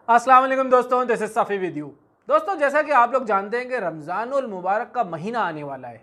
अस्सलाम वालेकुम दोस्तों, this is Safi with you. दोस्तों, जैसा कि आप लोग जानते हैं कि रमज़ानुल मुबारक का महीना आने वाला है।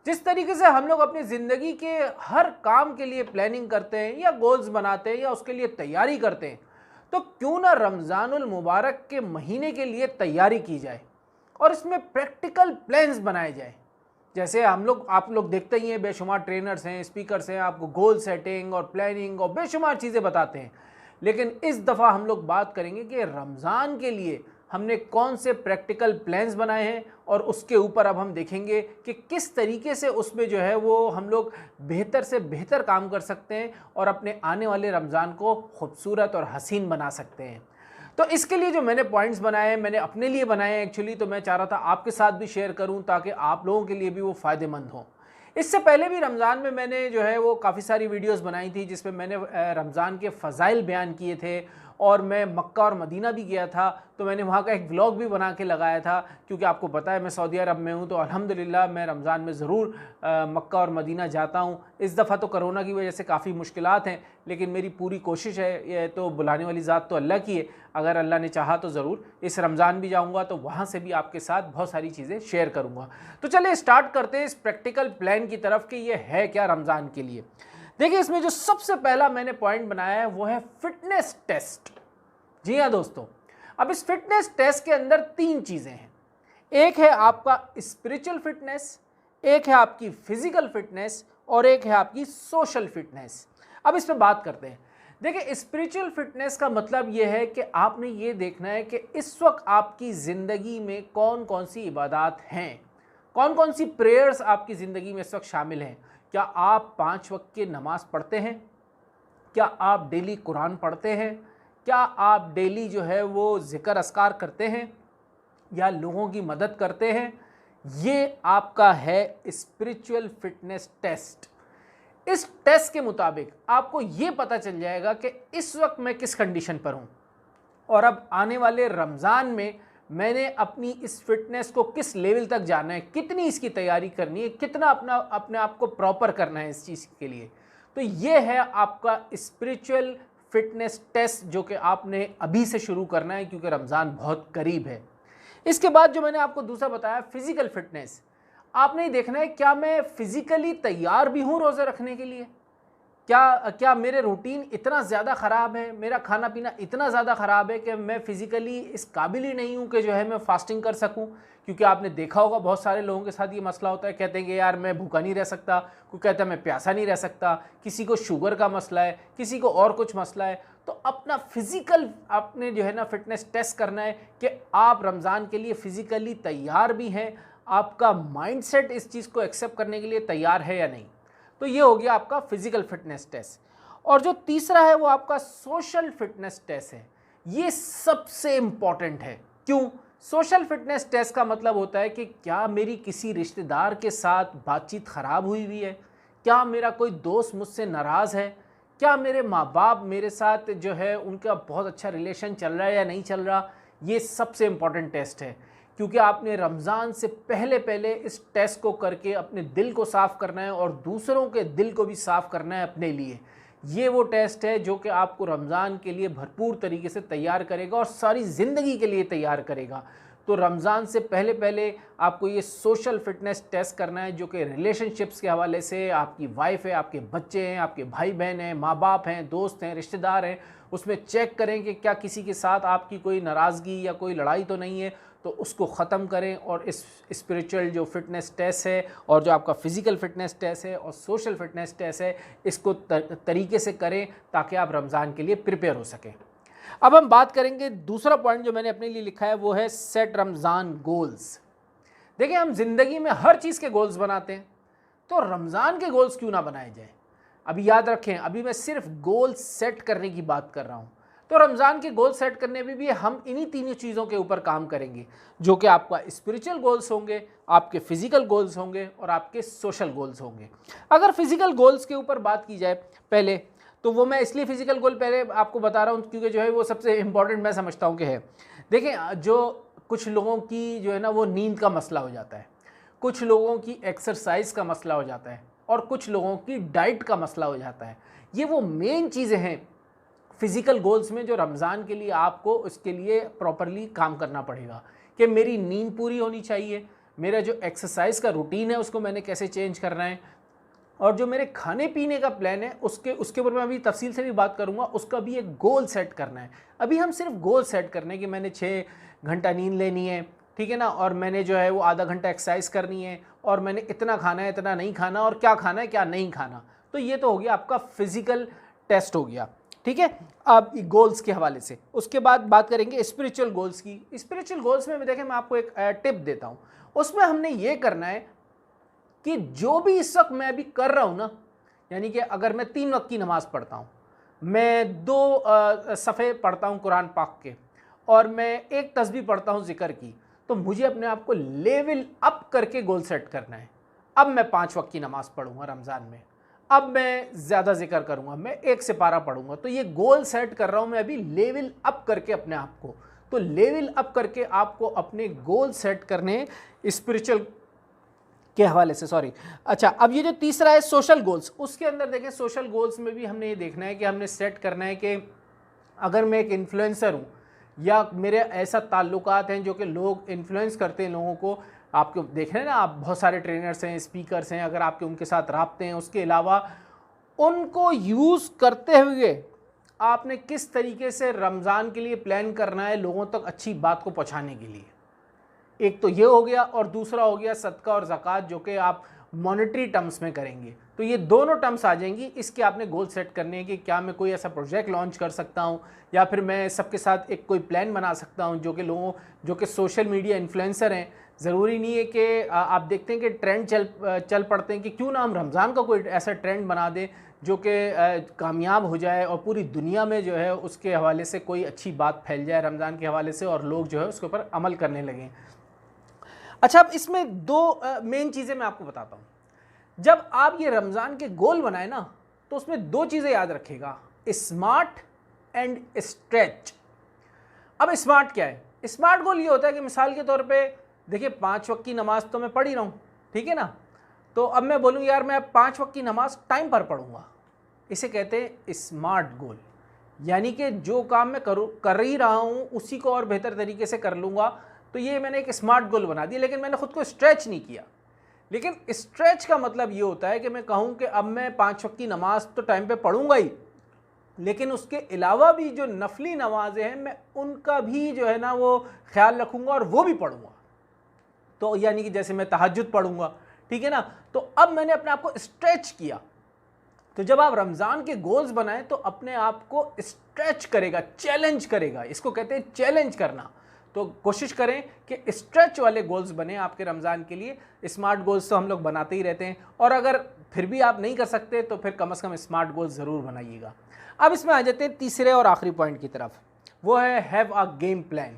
जिस तरीके से हम लोग अपनी ज़िंदगी के हर काम के लिए प्लानिंग करते हैं या गोल्स बनाते हैं या उसके लिए तैयारी करते हैं, तो क्यों ना रमज़ानुल मुबारक के महीने के लिए तैयारी की जाए और इसमें प्रैक्टिकल प्लान्स बनाए जाए। जैसे आप लोग देखते ही हैं, बेशुमार ट्रेनर्स हैं, स्पीकर्स हैं, आपको गोल सेटिंग और प्लानिंग और बेशुमार चीज़ें बताते हैं। लेकिन इस दफ़ा हम लोग बात करेंगे कि रमज़ान के लिए हमने कौन से प्रैक्टिकल प्लान्स बनाए हैं और उसके ऊपर अब हम देखेंगे कि किस तरीके से उसमें जो है वो हम लोग बेहतर से बेहतर काम कर सकते हैं और अपने आने वाले रमज़ान को खूबसूरत और हसीन बना सकते हैं। तो इसके लिए जो मैंने पॉइंट्स बनाए हैं, मैंने अपने लिए बनाए हैं एक्चुअली, तो मैं चाह रहा था आपके साथ भी शेयर करूं ताकि आप लोगों के लिए भी वो फ़ायदेमंद हो। इससे पहले भी रमज़ान में मैंने जो है वो काफ़ी सारी वीडियोस बनाई थी जिसमें मैंने रमज़ान के फ़ज़ाइल बयान किए थे और मैं मक्का और मदीना भी गया था, तो मैंने वहाँ का एक व्लॉग भी बना के लगाया था। क्योंकि आपको पता है मैं सऊदी अरब में हूँ, तो अल्हम्दुलिल्लाह मैं रमज़ान में ज़रूर मक्का और मदीना जाता हूँ। इस दफ़ा तो कोरोना की वजह से काफ़ी मुश्किलात हैं, लेकिन मेरी पूरी कोशिश है, ये तो बुलाने वाली ज़ात तो अल्लाह की है। अगर अल्लाह ने चाहा तो ज़रूर इस रमज़ान भी जाऊँगा, तो वहाँ से भी आपके साथ बहुत सारी चीज़ें शेयर करूँगा। तो चलिए स्टार्ट करते हैं इस प्रैक्टिकल प्लान की तरफ कि ये है क्या रमज़ान के लिए। देखिए, इसमें जो सबसे पहला मैंने पॉइंट बनाया है वो है फिटनेस टेस्ट। जी हाँ दोस्तों, अब इस फिटनेस टेस्ट के अंदर तीन चीज़ें हैं। एक है आपका स्पिरिचुअल फिटनेस, एक है आपकी फिजिकल फिटनेस और एक है आपकी सोशल फिटनेस। अब इस पर बात करते हैं। देखिए, स्पिरिचुअल फिटनेस का मतलब यह है कि आपने ये देखना है कि इस वक्त आपकी ज़िंदगी में कौन कौन सी इबादत हैं, कौन कौन सी प्रेयर्स आपकी ज़िंदगी में इस वक्त शामिल हैं। क्या आप 5 वक्त की नमाज़ पढ़ते हैं? क्या आप डेली कुरान पढ़ते हैं? क्या आप डेली जो है वो ज़िक्र अस्कार करते हैं या लोगों की मदद करते हैं? ये आपका है स्पिरिचुअल फिटनेस टेस्ट। इस टेस्ट के मुताबिक आपको ये पता चल जाएगा कि इस वक्त मैं किस कंडीशन पर हूँ और अब आने वाले रमज़ान में मैंने अपनी इस फिटनेस को किस लेवल तक जाना है, कितनी इसकी तैयारी करनी है, कितना अपने आप को प्रॉपर करना है इस चीज़ के लिए। तो ये है आपका स्पिरिचुअल फिटनेस टेस्ट जो कि आपने अभी से शुरू करना है, क्योंकि रमज़ान बहुत करीब है। इसके बाद जो मैंने आपको दूसरा बताया, फिज़िकल फिटनेस, आपने ये देखना है क्या मैं फिज़िकली तैयार भी हूँ रोज़े रखने के लिए। क्या मेरे रूटीन इतना ज़्यादा ख़राब है, मेरा खाना पीना इतना ज़्यादा ख़राब है कि मैं फ़िज़िकली इस काबिल ही नहीं हूँ कि जो है मैं फ़ास्टिंग कर सकूँ। क्योंकि आपने देखा होगा बहुत सारे लोगों के साथ ये मसला होता है, कहते हैं कि यार मैं भूखा नहीं रह सकता, कोई कहता है मैं प्यासा नहीं रह सकता, किसी को शुगर का मसला है, किसी को और कुछ मसला है। तो अपना फ़िज़िकल आपने जो है ना फिटनेस टेस्ट करना है कि आप रमज़ान के लिए फ़िज़िकली तैयार भी हैं, आपका माइंडसेट इस चीज़ को एक्सेप्ट करने के लिए तैयार है या नहीं। तो ये हो गया आपका फिजिकल फिटनेस टेस्ट। और जो तीसरा है वो आपका सोशल फिटनेस टेस्ट है। ये सबसे इंपॉर्टेंट है। क्यों? सोशल फिटनेस टेस्ट का मतलब होता है कि क्या मेरी किसी रिश्तेदार के साथ बातचीत ख़राब हुई है, क्या मेरा कोई दोस्त मुझसे नाराज़ है, क्या मेरे माँ बाप मेरे साथ जो है उनका बहुत अच्छा रिलेशन चल रहा है या नहीं चल रहा। ये सबसे इम्पॉर्टेंट टेस्ट है, क्योंकि आपने रमज़ान से पहले पहले इस टेस्ट को करके अपने दिल को साफ़ करना है और दूसरों के दिल को भी साफ़ करना है अपने लिए। ये वो टेस्ट है जो कि आपको रमज़ान के लिए भरपूर तरीके से तैयार करेगा और सारी ज़िंदगी के लिए तैयार करेगा। तो रमज़ान से पहले पहले आपको ये सोशल फिटनेस टेस्ट करना है, जो कि रिलेशनशिप्स के हवाले से आपकी वाइफ है, आपके बच्चे हैं, आपके भाई बहन हैं, माँ बाप हैं, दोस्त हैं, रिश्तेदार हैं। उसमें चेक करें कि क्या किसी के साथ आपकी कोई नाराज़गी या कोई लड़ाई तो नहीं है, तो उसको ख़त्म करें। और इस स्पिरिचुअल जो फिटनेस टेस्ट है और जो आपका फ़िज़िकल फिटनेस टेस्ट है और सोशल फिटनेस टेस्ट है, इसको तरीके से करें ताकि आप रमज़ान के लिए प्रिपेयर हो सकें। अब हम बात करेंगे, दूसरा पॉइंट जो मैंने अपने लिए लिखा है वो है सेट रमज़ान गोल्स। देखिए, हम ज़िंदगी में हर चीज़ के गोल्स बनाते हैं, तो रमज़ान के गोल्स क्यों ना बनाए जाएँ। अभी याद रखें, अभी मैं सिर्फ गोल सेट करने की बात कर रहा हूँ। तो रमज़ान के गोल सेट करने में भी हम इन्हीं तीनों चीज़ों के ऊपर काम करेंगे, जो कि आपका स्पिरिचुअल गोल्स होंगे, आपके फ़िज़िकल गोल्स होंगे और आपके सोशल गोल्स होंगे। अगर फ़िज़िकल गोल्स के ऊपर बात की जाए पहले, तो वो मैं इसलिए फ़िज़िकल गोल पहले आपको बता रहा हूँ क्योंकि जो है वो सबसे इम्पॉर्टेंट मैं समझता हूँ कि है। देखें, जो कुछ लोगों की जो है ना वो नींद का मसला हो जाता है, कुछ लोगों की एक्सरसाइज का मसला हो जाता है और कुछ लोगों की डाइट का मसला हो जाता है। ये वो मेन चीज़ें हैं फिज़िकल गोल्स में जो रमज़ान के लिए आपको उसके लिए प्रॉपरली काम करना पड़ेगा कि मेरी नींद पूरी होनी चाहिए, मेरा जो एक्सरसाइज का रूटीन है उसको मैंने कैसे चेंज करना है, और जो मेरे खाने पीने का प्लान है उसके ऊपर मैं अभी तफसील से भी बात करूंगा, उसका भी एक गोल सेट करना है। अभी हम सिर्फ गोल सेट करने हैं कि मैंने 6 घंटा नींद लेनी है, ठीक है ना, और मैंने जो है वो आधा घंटा एक्सरसाइज करनी है, और मैंने इतना खाना है इतना नहीं खाना, और क्या खाना है क्या नहीं खाना। तो ये तो हो गया आपका फिजिकल टेस्ट हो गया, ठीक है। अब गोल्स के हवाले से उसके बाद बात करेंगे स्पिरिचुअल गोल्स की। स्पिरिचुअल गोल्स में देखें मैं आपको एक टिप देता हूँ, उसमें हमने ये करना है कि जो भी इस वक्त मैं अभी कर रहा हूँ ना, यानी कि अगर मैं 3 वक्त की नमाज़ पढ़ता हूँ, मैं 2 सफ़े पढ़ता हूँ कुरान पाक के, और मैं एक तस्बीह पढ़ता हूँ ज़िक्र की, तो मुझे अपने आप को लेवल अप करके गोल सेट करना है। अब मैं 5 वक्त की नमाज़ पढ़ूँगा रमज़ान में, अब मैं ज़्यादा ज़िक्र करूँगा, मैं 1 सिपारा पढ़ूँगा। तो ये गोल सेट कर रहा हूँ मैं अभी लेवल अप करके अपने आप को। तो लेवल अप करके आपको अपने गोल सेट करने स्पिरिचुअल के हवाले से, सॉरी। अच्छा, अब ये जो तीसरा है सोशल गोल्स, उसके अंदर देखें सोशल गोल्स में भी हमने ये देखना है कि हमने सेट करना है कि अगर मैं एक इन्फ्लुएंसर हूँ या मेरे ऐसा ताल्लुकात हैं जो कि लोग इन्फ्लुएंस करते हैं लोगों को, आपको देख रहे हैं ना, आप बहुत सारे ट्रेनर्स हैं, स्पीकर्स हैं, अगर आपके उनके साथ राब्ते हैं, उसके अलावा उनको यूज़ करते हुए आपने किस तरीके से रमज़ान के लिए प्लान करना है लोगों तक अच्छी बात को पहुँचाने के लिए। एक तो ये हो गया, और दूसरा हो गया सदका और ज़कात, जो कि आप मॉनेटरी टर्म्स में करेंगे। तो ये दोनों टर्म्स आ जाएंगी। इसके आपने गोल सेट करने हैं कि क्या मैं कोई ऐसा प्रोजेक्ट लॉन्च कर सकता हूँ, या फिर मैं सबके साथ एक कोई प्लान बना सकता हूँ जो कि लोगों, जो कि सोशल मीडिया इन्फ्लुएंसर हैं। ज़रूरी नहीं है कि आप देखते हैं कि ट्रेंड चल पड़ते हैं कि क्यों ना हम रमज़ान का कोई ऐसा ट्रेंड बना दें जो कि कामयाब हो जाए और पूरी दुनिया में जो है उसके हवाले से कोई अच्छी बात फैल जाए रमज़ान के हवाले से, और लोग जो है उसके ऊपर अमल करने लगें। अच्छा, अब इसमें 2 मेन चीज़ें मैं आपको बताता हूँ। जब आप ये रमज़ान के गोल बनाए ना, तो उसमें 2 चीज़ें याद रखिएगा, स्मार्ट एंड स्ट्रेच। अब स्मार्ट क्या है? स्मार्ट गोल ये होता है कि मिसाल के तौर पे देखिए 5 वक्त की नमाज़ तो मैं पढ़ ही रहा हूँ, ठीक है ना, तो अब मैं बोलूँ यार मैं 5 वक्त की नमाज़ टाइम पर पढ़ूँगा, इसे कहते हैं स्मार्ट गोल। यानी कि जो काम मैं कर ही रहा हूँ उसी को और बेहतर तरीके से कर लूँगा, तो ये मैंने एक स्मार्ट गोल बना दिया, लेकिन मैंने खुद को स्ट्रेच नहीं किया। लेकिन स्ट्रेच का मतलब ये होता है कि मैं कहूँ कि अब मैं 5 वक्त की नमाज़ तो टाइम पे पढ़ूँगा ही, लेकिन उसके अलावा भी जो नफली नमाजें हैं मैं उनका भी जो है ना वो ख्याल रखूँगा और वो भी पढ़ूँगा। तो यानी कि जैसे मैं तहज्जुद पढ़ूँगा, ठीक है ना, तो अब मैंने अपने आप को स्ट्रेच किया। तो जब आप रमज़ान के गोल्स बनाएं तो अपने आप को स्ट्रेच करेगा, चैलेंज करेगा, इसको कहते हैं चैलेंज करना। तो कोशिश करें कि स्ट्रेच वाले गोल्स बने आपके रमज़ान के लिए। स्मार्ट गोल्स तो हम लोग बनाते ही रहते हैं, और अगर फिर भी आप नहीं कर सकते तो फिर कम से कम स्मार्ट गोल्स ज़रूर बनाइएगा। अब इसमें आ जाते हैं तीसरे और आखिरी पॉइंट की तरफ, वो है हैव अ गेम प्लान।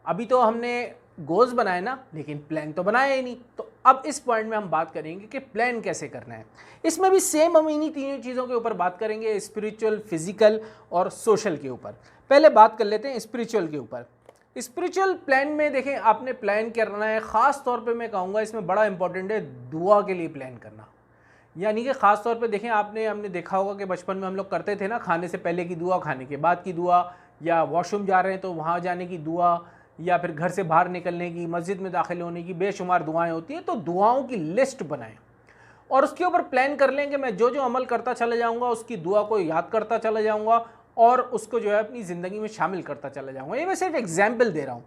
अभी तो हमने गोल्स बनाए ना, लेकिन प्लान तो बनाया ही नहीं। तो अब इस पॉइंट में हम बात करेंगे कि प्लान कैसे करना है। इसमें भी सेम हम इन्हीं तीनों चीज़ों के ऊपर बात करेंगे, स्पिरिचुअल, फिजिकल और सोशल के ऊपर। पहले बात कर लेते हैं स्पिरिचुअल के ऊपर। स्पिरिचुअल प्लान में देखें आपने प्लान करना है, ख़ास तौर पे मैं कहूँगा इसमें बड़ा इंपॉर्टेंट है दुआ के लिए प्लान करना। यानी कि ख़ास तौर पे देखें हमने देखा होगा कि बचपन में हम लोग करते थे ना, खाने से पहले की दुआ, खाने के बाद की दुआ, या वॉशरूम जा रहे हैं तो वहाँ जाने की दुआ, या फिर घर से बाहर निकलने की, मस्जिद में दाखिल होने की, बेशुमार दुआएं होती हैं। तो दुआओं की लिस्ट बनाएं और उसके ऊपर प्लान कर लें कि मैं जो जो अमल करता चला जाऊँगा उसकी दुआ को याद करता चला जाऊँगा और उसको जो है अपनी ज़िंदगी में शामिल करता चला जाऊँगा। ये मैं सिर्फ एग्जाम्पल दे रहा हूँ।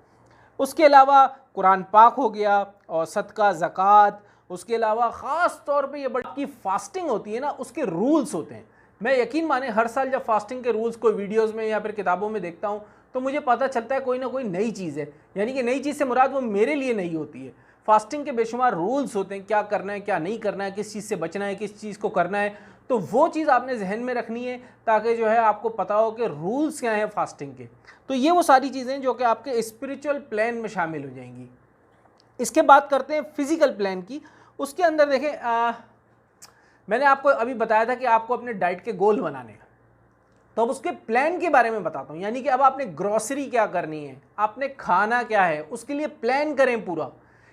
उसके अलावा कुरान पाक हो गया और सदका, ज़कात, उसके अलावा ख़ास तौर पे ये बड़ी फास्टिंग होती है ना, उसके रूल्स होते हैं। मैं यकीन माने हर साल जब फास्टिंग के रूल्स कोई वीडियोस में या फिर किताबों में देखता हूँ तो मुझे पता चलता है कोई ना कोई नई चीज़ है। यानी कि नई चीज़ से मुराद वो मेरे लिए नहीं होती है। फास्टिंग के बेशुमार रूल्स होते हैं, क्या करना है क्या नहीं करना है, किस चीज़ से बचना है, किस चीज़ को करना है। तो वो चीज़ आपने जहन में रखनी है ताकि जो है आपको पता हो कि रूल्स क्या हैं फास्टिंग के। तो ये वो सारी चीज़ें जो कि आपके स्पिरिचुअल प्लान में शामिल हो जाएंगी। इसके बात करते हैं फिज़िकल प्लान की। उसके अंदर देखें मैंने आपको अभी बताया था कि आपको अपने डाइट के गोल बनाने हैं, तो अब उसके प्लान के बारे में बताता हूँ। यानी कि अब आपने ग्रॉसरी क्या करनी है, आपने खाना क्या है, उसके लिए प्लान करें पूरा।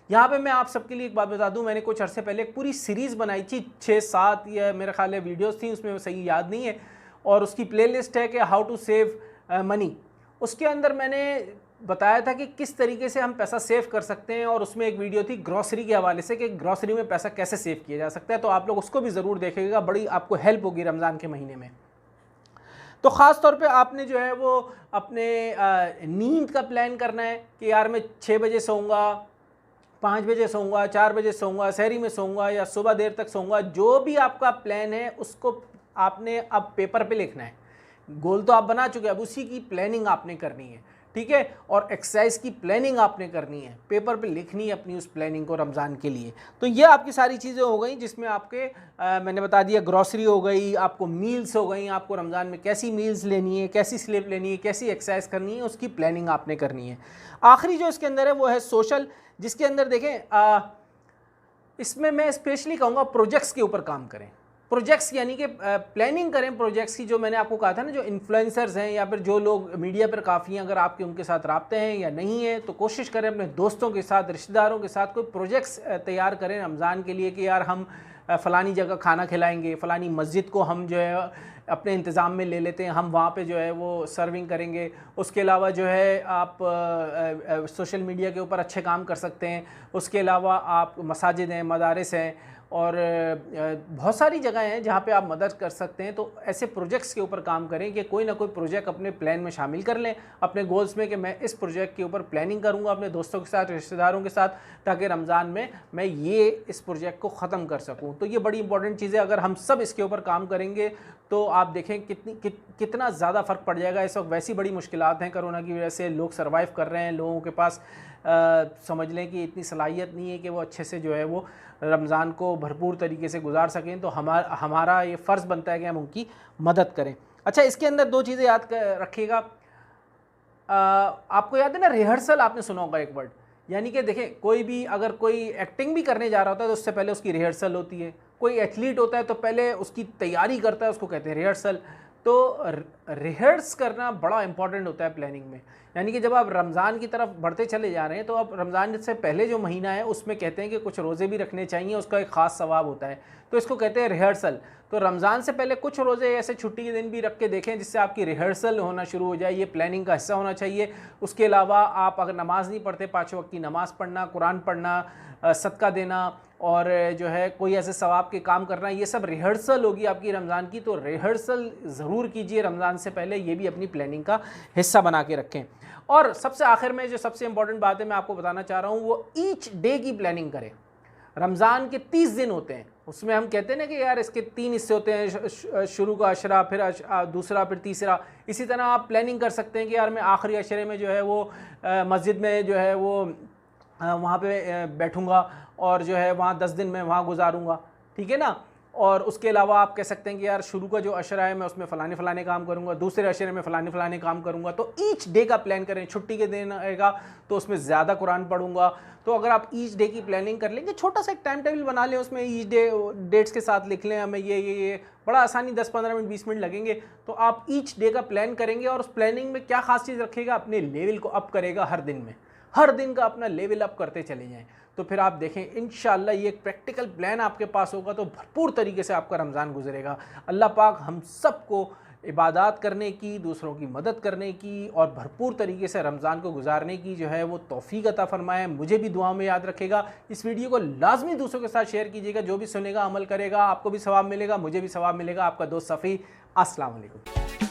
यहाँ पे मैं आप सबके लिए एक बात बता दूँ, मैंने कुछ अरसे पहले एक पूरी सीरीज़ बनाई थी, 6-7 या मेरे ख्याल है वीडियोस थी उसमें, सही याद नहीं है। और उसकी प्लेलिस्ट है कि हाउ टू सेव मनी। उसके अंदर मैंने बताया था कि किस तरीके से हम पैसा सेव कर सकते हैं, और उसमें एक वीडियो थी ग्रॉसरी के हवाले से कि ग्रॉसरी में पैसा कैसे सेव किया जा सकता है। तो आप लोग उसको भी ज़रूर देखिएगा, बड़ी आपको हेल्प होगी रमज़ान के महीने में। तो ख़ास तौर पे आपने जो है वो अपने नींद का प्लान करना है कि यार मैं 6 बजे सोऊंगा, 5 बजे सोऊंगा, 4 बजे सोऊंगा, सहरी में सोऊंगा या सुबह देर तक सोऊंगा। जो भी आपका प्लान है उसको आपने अब पेपर पे लिखना है। गोल तो आप बना चुके हैं, अब उसी की प्लानिंग आपने करनी है, ठीक है। और एक्सरसाइज की प्लानिंग आपने करनी है, पेपर पे लिखनी है अपनी उस प्लानिंग को रमज़ान के लिए। तो ये आपकी सारी चीज़ें हो गई, जिसमें आपके मैंने बता दिया ग्रॉसरी हो गई, आपको मील्स हो गई, आपको रमज़ान में कैसी मील्स लेनी है, कैसी स्लीप लेनी है, कैसी एक्सरसाइज करनी है, उसकी प्लानिंग आपने करनी है। आखिरी जो इसके अंदर है वो है सोशल, जिसके अंदर देखें इसमें मैं स्पेशली कहूँगा प्रोजेक्ट्स के ऊपर काम करें। प्रोजेक्ट्स यानी कि प्लानिंग करें प्रोजेक्ट्स की। जो मैंने आपको कहा था ना, जो इन्फ्लुएंसर्स हैं या फिर जो लोग मीडिया पर काफ़ी हैं, अगर आपके उनके साथ राब्ते हैं या नहीं है, तो कोशिश करें अपने दोस्तों के साथ, रिश्तेदारों के साथ कोई प्रोजेक्ट्स तैयार करें रमज़ान के लिए कि यार हम फ़लानी जगह खाना खिलाएंगे, फ़लानी मस्जिद को हम जो है अपने इंतज़ाम में ले लेते हैं, हम वहाँ पे जो है वो सर्विंग करेंगे। उसके अलावा जो है आप सोशल मीडिया के ऊपर अच्छे काम कर सकते हैं। उसके अलावा आप मसाजिद हैं, मदारिस हैं, और बहुत सारी जगह हैं जहाँ पे आप मदद कर सकते हैं। तो ऐसे प्रोजेक्ट्स के ऊपर काम करें कि कोई ना कोई प्रोजेक्ट अपने प्लान में शामिल कर लें, अपने गोल्स में, कि मैं इस प्रोजेक्ट के ऊपर प्लानिंग करूँगा अपने दोस्तों के साथ, रिश्तेदारों के साथ, ताकि रमज़ान में मैं इस प्रोजेक्ट को ख़त्म कर सकूँ। तो ये बड़ी इंपॉर्टेंट चीज़ है। अगर हम सब इसके ऊपर काम करेंगे तो आप देखें कितना ज़्यादा फ़र्क पड़ जाएगा। इस वक्त वैसी बड़ी मुश्किलात हैं कोरोना की वजह से, लोग सर्वाइव कर रहे हैं, लोगों के पास समझ लें कि इतनी सलाहियत नहीं है कि वो अच्छे से जो है वो रमज़ान को भरपूर तरीके से गुजार सकें। तो हमारा ये फ़र्ज़ बनता है कि हम उनकी मदद करें। अच्छा, इसके अंदर 2 चीज़ें याद रखिएगा। आपको याद है ना, रिहर्सल आपने सुना होगा एक वर्ड, यानी कि देखें कोई भी अगर कोई एक्टिंग भी करने जा रहा होता है तो उससे पहले उसकी रिहर्सल होती है। कोई एथलीट होता है तो पहले उसकी तैयारी करता है, उसको कहते हैं रिहर्सल। तो रिहर्स करना बड़ा इंपॉर्टेंट होता है प्लानिंग में। यानी कि जब आप रमज़ान की तरफ बढ़ते चले जा रहे हैं तो अब रमज़ान से पहले जो महीना है उसमें कहते हैं कि कुछ रोज़े भी रखने चाहिए, उसका एक ख़ास सवाब होता है, तो इसको कहते हैं रिहर्सल। तो रमज़ान से पहले कुछ रोज़े ऐसे छुट्टी के दिन भी रख के देखें जिससे आपकी रिहर्सल होना शुरू हो जाए। ये प्लानिंग का हिस्सा होना चाहिए। उसके अलावा आप अगर नमाज़ नहीं पढ़ते, 5 वक्त की नमाज़ पढ़ना, कुरान पढ़ना, सदका देना और जो है कोई ऐसे सवाब के काम करना, ये सब रिहर्सल होगी आपकी रमज़ान की। तो रिहर्सल ज़रूर कीजिए रमज़ान से पहले, ये भी अपनी प्लानिंग का हिस्सा बना के रखें। और सबसे आखिर में जो सबसे इंपॉर्टेंट बात है मैं आपको बताना चाह रहा हूँ, वो ईच डे की प्लानिंग करें। रमज़ान के 30 दिन होते हैं, उसमें हम कहते हैं ना कि यार इसके 3 हिस्से होते हैं, शुरू का अशरा, फिर दूसरा, फिर तीसरा। इसी तरह आप प्लानिंग कर सकते हैं कि यार मैं आखिरी अशरे में जो है वो मस्जिद में जो है वो वहाँ पे बैठूँगा और जो है वहाँ 10 दिन में वहाँ गुजारूँगा, ठीक है ना। और उसके अलावा आप कह सकते हैं कि यार शुरू का जो अशरा है मैं उसमें फ़लाने काम करूँगा, दूसरे अशरे में फ़लाने काम करूँगा। तो ईच डे का प्लान करें। छुट्टी के दिन आएगा तो उसमें ज़्यादा कुरान पढ़ूँगा। तो अगर आप ईच डे की प्लानिंग कर लेंगे, छोटा सा एक टाइम टेबल बना लें, उसमें ईच डे डेट्स के साथ लिख लें, हमें ये बड़ा आसानी 10-15 मिनट 20 मिनट लगेंगे। तो आप ईच डे का प्लान करेंगे और उस प्लानिंग में क्या खास चीज़ रखेगा, अपने लेवल को अप करेगा। हर दिन का अपना लेवल अप करते चले जाएं। तो फिर आप देखें इंशाअल्लाह ये एक प्रैक्टिकल प्लान आपके पास होगा तो भरपूर तरीके से आपका रमज़ान गुजरेगा। अल्लाह पाक हम सबको इबादत करने की, दूसरों की मदद करने की और भरपूर तरीके से रमज़ान को गुजारने की जो है वो तौफीक अता फरमाए। मुझे भी दुआ में याद रखेगा। इस वीडियो को लाजमी दूसरों के साथ शेयर कीजिएगा। जो भी सुनेगा, अमल करेगा, आपको भी सवाब मिलेगा, मुझे भी सवाब मिलेगा। आपका दोस्त सफ़ी। अस्सलाम वालेकुम।